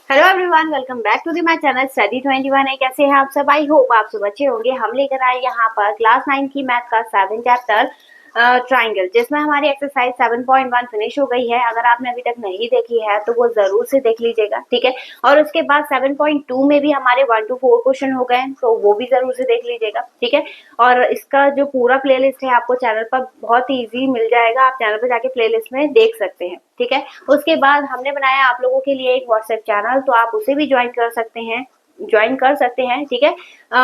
Hello everyone, welcome back to the my channel study 21 है। कैसे हैं आप सब? आई होप आप सब अच्छे होंगे। हम लेकर आए यहाँ पर क्लास 9 की मैथ का 7 चैप्टर ट्राइंगल, जिसमें हमारी एक्सरसाइज 7.1 फिनिश हो गई है। अगर आपने अभी तक नहीं देखी है तो वो जरूर से देख लीजिएगा, ठीक है। और उसके बाद 7.2 में भी हमारे 1 to 4 क्वेश्चन हो गए, तो वो भी जरूर से देख लीजिएगा, ठीक है। और इसका जो पूरा प्लेलिस्ट है आपको चैनल पर बहुत ईजी मिल जाएगा, आप चैनल पर जाके प्लेलिस्ट में देख सकते हैं, ठीक है। उसके बाद हमने बनाया आप लोगों के लिए एक व्हाट्सएप चैनल, तो आप उसे भी ज्वाइन कर सकते हैं, ठीक है।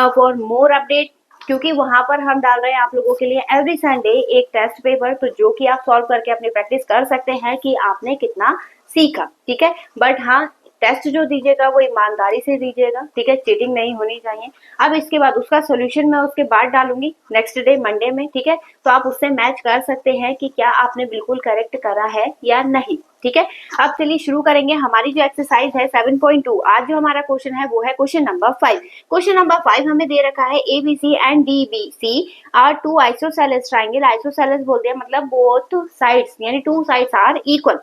फॉर मोर अपडेट, क्योंकि वहां पर हम डाल रहे हैं आप लोगों के लिए एवरी संडे एक टेस्ट पेपर, तो जो कि आप सॉल्व करके अपनी प्रैक्टिस कर सकते हैं कि आपने कितना सीखा, ठीक है। बट हाँ, टेस्ट जो दीजिएगा वो ईमानदारी से दीजिएगा, ठीक है, चीटिंग नहीं होनी चाहिए। अब इसके बाद उसका सोल्यूशन मैं उसके बाद डालूंगी नेक्स्ट डे मंडे में, ठीक है। तो आप उससे मैच कर सकते हैं कि क्या आपने बिल्कुल करेक्ट करा है या नहीं, ठीक है। अब चलिए शुरू करेंगे हमारी जो एक्सरसाइज है 7.2। आज जो हमारा क्वेश्चन है वो है क्वेश्चन नंबर 5। क्वेश्चन नंबर 5 हमें दे रखा है ABC and DBC are two isosceles triangle. Isosceles बोल दिया मतलब बोथ साइड्स, यानी two sides are equal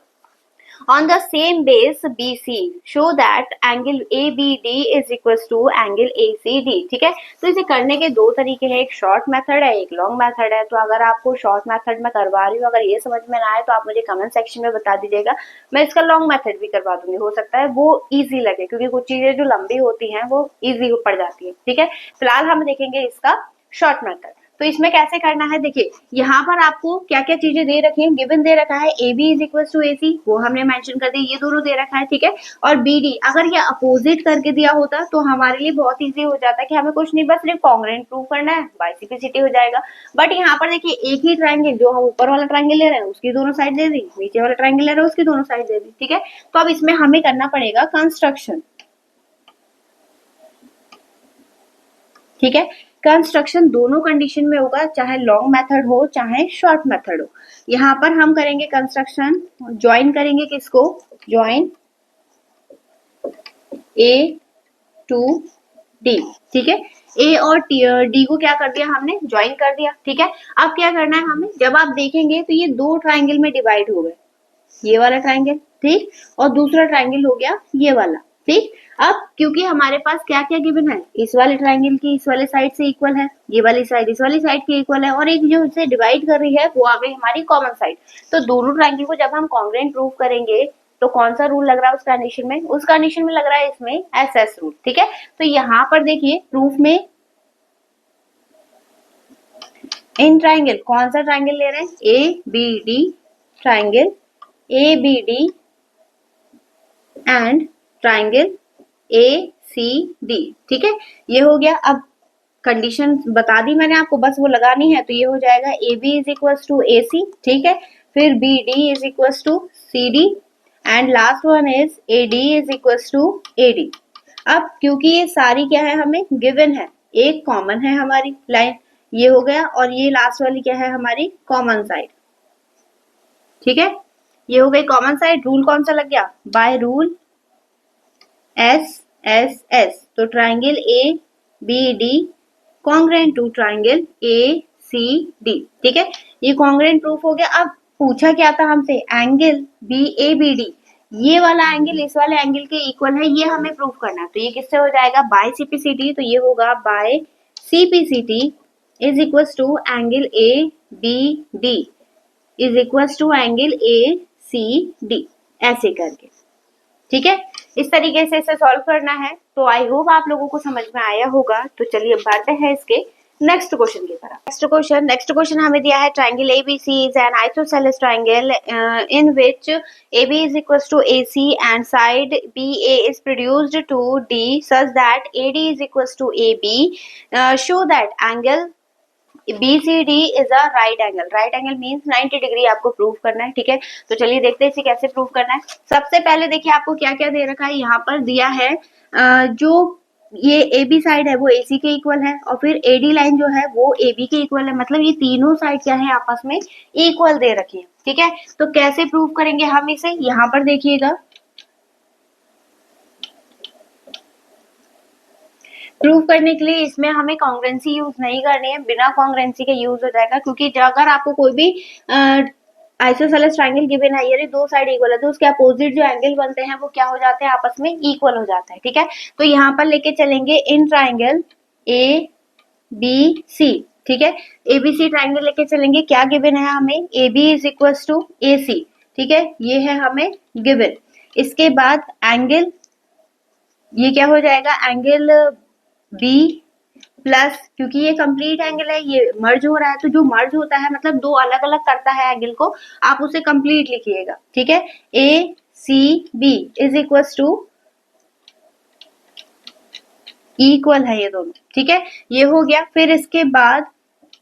on the same base BC, show that angle ABD is equals to angle ACD, ठीक है। तो इसे करने के दो तरीके हैं, एक शॉर्ट मेथड है, एक लॉन्ग मेथड है। तो अगर आपको शॉर्ट मेथड में करवा रही हूँ, अगर ये समझ में ना आए तो आप मुझे कमेंट सेक्शन में बता दीजिएगा, मैं इसका लॉन्ग मेथड भी करवा दूंगी। हो सकता है वो इजी लगे, क्योंकि कुछ चीजें जो लंबी होती हैं वो इजी पड़ जाती है, ठीक है। फिलहाल हम देखेंगे इसका शॉर्ट मेथड। तो इसमें कैसे करना है, देखिए यहाँ पर आपको क्या क्या चीजें दे रखी हैं। गिवन दे रखा है AB is equal to AC, वो हमने मेंशन कर दिया, ये दोनों दे रखा है, ठीक है। और BD अगर ये अपोजिट करके दिया होता तो हमारे लिए बहुत इजी हो जाता कि हमें कुछ नहीं, बस सिर्फ कॉन्ग्रुएंट प्रूव करना है, बाइसिपिसिटी हो जाएगा। बट यहाँ पर देखिए एक ही ट्राइंगल, जो हम ऊपर वाला ट्राइंगल ले रहे हैं उसकी दोनों साइड दे दी, नीचे वाला ट्राइंगल ले रहे हैं उसकी दोनों साइड दे दी, ठीक है। तो अब इसमें हमें करना पड़ेगा कंस्ट्रक्शन, ठीक है। कंस्ट्रक्शन दोनों कंडीशन में होगा, चाहे लॉन्ग मेथड हो चाहे शॉर्ट मेथड हो। यहाँ पर हम करेंगे कंस्ट्रक्शन, ज्वाइन करेंगे किसको, ज्वाइन A टू D, ठीक है। A और D को क्या कर दिया हमने, ज्वाइन कर दिया, ठीक है। अब क्या करना है हमें, जब आप देखेंगे तो ये दो ट्राइंगल में डिवाइड हो गए, ये वाला ट्राइंगल, ठीक, और दूसरा ट्राइंगल हो गया ये वाला, ठीक। अब क्योंकि हमारे पास क्या क्या गिवन है, इस वाले ट्राइंगल की इस वाले साइड से इक्वल है, ये वाली साइड इस वाली साइड की इक्वल है, और एक जो इसे डिवाइड कर रही है वो आ गई हमारी कॉमन साइड। तो दोनों ट्राइंगल को जब हम कॉन्ग्रुएंट प्रूव करेंगे तो कौन सा रूल लग रहा है उस कंडीशन में, उस कंडीशन में लग रहा है इसमें SS रूल, ठीक है। तो यहाँ पर देखिए प्रूफ में इन ट्राइंगल कौन सा ट्राइंगल ले रहे हैं, ABD triangle, ABD and triangle ACD, ठीक है। ये हो गया। अब कंडीशन बता दी मैंने आपको, बस वो लगानी है। तो ये हो जाएगा AB is equal to AC, ठीक है। फिर BD is equal to CD and last one is AD is equal to AD। अब क्योंकि ये सारी क्या है हमें गिवन है, एक कॉमन है हमारी लाइन, ये हो गया, और ये लास्ट वाली क्या है हमारी कॉमन साइड, ठीक है। ये हो गई कॉमन साइड। रूल कौन सा लग गया, बाय रूल SSS। तो triangle ABD congruent to triangle ACD, ठीक है। ये कॉन्ग्रुएंट प्रूफ हो गया। अब पूछा क्या था हमसे, एंगल BABD, ये वाला एंगल इस वाले एंगल के इक्वल है, ये हमें प्रूफ करना है। तो ये किससे हो जाएगा, बाय CPCT। तो ये होगा by CPCT is equal to angle ABD is equal to angle ACD, ऐसे करके, ठीक है। इस तरीके से इसे सॉल्व करना है। तो आई होप आप लोगों को समझ में आया होगा। तो चलिए बढ़ते हैं इसके नेक्स्ट क्वेश्चन की तरफ। नेक्स्ट क्वेश्चन हमें दिया है, triangle ABC is an isosceles triangle in which AB is equal to AC and side BA is produced to D such that AD is equal to AB। Show that angle BCD is a right angle. Right angle means 90 degree आपको prove करना है, ठीक है। तो चलिए देखते हैं इसे कैसे प्रूव करना है। सबसे पहले देखिए आपको क्या क्या दे रखा है, यहाँ पर दिया है जो ये AB साइड है वो AC के इक्वल है, और फिर AD लाइन जो है वो AB के इक्वल है, मतलब ये तीनों साइड क्या है आपस में इक्वल दे रखी है, ठीक है। तो कैसे प्रूव करेंगे हम इसे, यहाँ पर देखिएगा, प्रूव करने के लिए इसमें हमें कॉन्ग्रुएंसी यूज नहीं करनी है, बिना कॉन्ग्रुएंसी के यूज हो जाएगा। क्योंकि अगर आपको कोई भी आइसोसेलेस ट्राइंगल गिवन है, यानी दो साइड इक्वल है, तो उसके अपोजिट जो एंगल बनते हैं वो क्या हो जाते हैं, आपस में इक्वल हो जाता है। ठीक है, तो यहाँ पर लेके चलेंगे इन ट्राइंगल ए बी सी। ठीक है, एबीसी ट्राइंगल लेके चलेंगे, क्या गिवन है हमें, A B is equal to A C. ठीक है, ये है हमें गिवन। इसके बाद एंगल, ये क्या हो जाएगा, एंगल बी प्लस, क्योंकि ये कंप्लीट एंगल है, ये मर्ज हो रहा है, तो जो मर्ज होता है मतलब दो अलग अलग करता है एंगल को, आप उसे कंप्लीट लिखिएगा। ठीक है, A C B is equal to, equal है ये दोनों। ठीक है, ये हो गया। फिर इसके बाद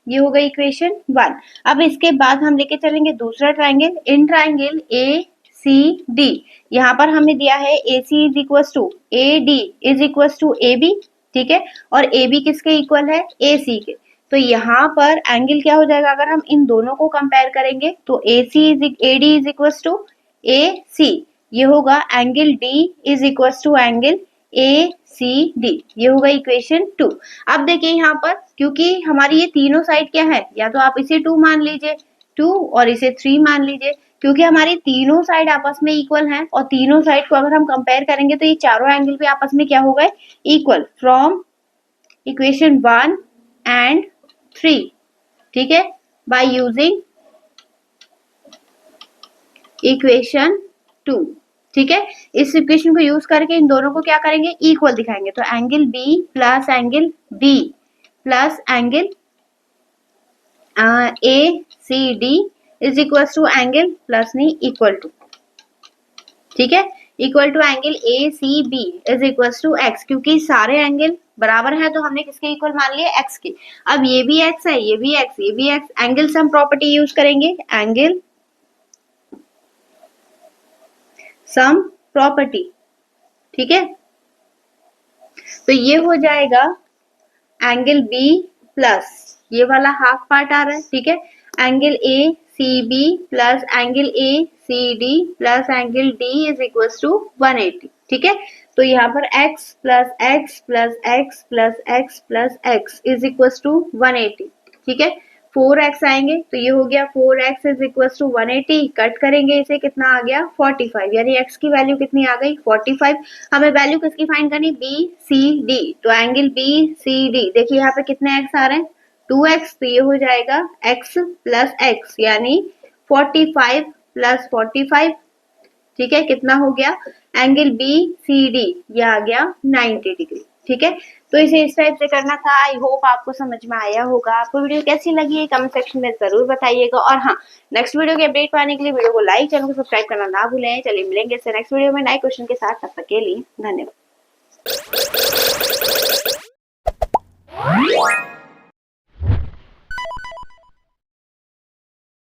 ये हो गई इक्वेशन 1। अब इसके बाद हम लेके चलेंगे दूसरा triangle, in triangle A C D. यहाँ पर हमें दिया है A C is equal to A D is equal to A B. ठीक है, और ए बी किसके इक्वल है, ए सी के। तो यहाँ पर एंगल क्या हो जाएगा, अगर हम इन दोनों को कंपेयर करेंगे तो A D is equal to A C, ये होगा angle D is equal to angle A C D, ये होगा इक्वेशन 2। अब देखिए यहाँ पर, क्योंकि हमारी ये तीनों साइड क्या है, या तो आप इसे 2 मान लीजिए 2 और इसे 3 मान लीजिए, क्योंकि हमारी तीनों साइड आपस में इक्वल हैं, और तीनों साइड को अगर हम कंपेयर करेंगे तो ये चारों एंगल भी आपस में क्या हो गए, इक्वल, फ्रॉम इक्वेशन 1 एंड 3। ठीक है, बाय यूजिंग इक्वेशन 2। ठीक है, इस इक्वेशन को यूज करके इन दोनों को क्या करेंगे, इक्वल दिखाएंगे। तो angle B plus angle B plus angle A C D is equal to angle plus नहीं इक्वल टू, ठीक है, equal to angle A C B is equal to x, क्योंकि सारे एंगल बराबर है तो हमने किसके इक्वल मान लिए, एक्स के। अब ये भी एक्स है, ये भी एक्स, ये भी x, angle sum property use करेंगे, एंगल सम प्रॉपर्टी। ठीक है, तो ये हो जाएगा एंगल बी प्लस ये वाला हाफ पार्ट आ रहा है। ठीक है, angle A C B plus angle A C D plus angle D is equal to 180। ठीक है, तो यहाँ पर x plus x plus x plus x plus x is equal to 180। ठीक है, 4x आएंगे, तो ये हो गया 4x is equal to 180, cut करेंगे इसे, कितना आ गया 45, यानी x की वैल्यू कितनी आ गई 45। हमें वैल्यू किसकी फाइंड करनी, बी सी डी, तो एंगल बी सी डी, देखिए यहाँ पे कितने x आ रहे हैं, 2x, तो ये हो जाएगा x प्लस एक्स, यानी 45 प्लस 45। ठीक है, कितना हो गया, एंगल बी सी डी ये आ गया 90 डिग्री। ठीक है, तो इसे इस टाइप से करना था। आई होप आपको समझ में आया होगा। आपको वीडियो कैसी लगी कमेंट सेक्शन में जरूर बताइएगा, और हाँ, नेक्स्ट वीडियो की अपडेट पाने के लिए वीडियो को लाइक, चैनल को सब्सक्राइब करना ना भूलें। चलिए मिलेंगे नेक्स्ट वीडियो में नए क्वेश्चन के साथ, तब तक के लिए धन्यवाद।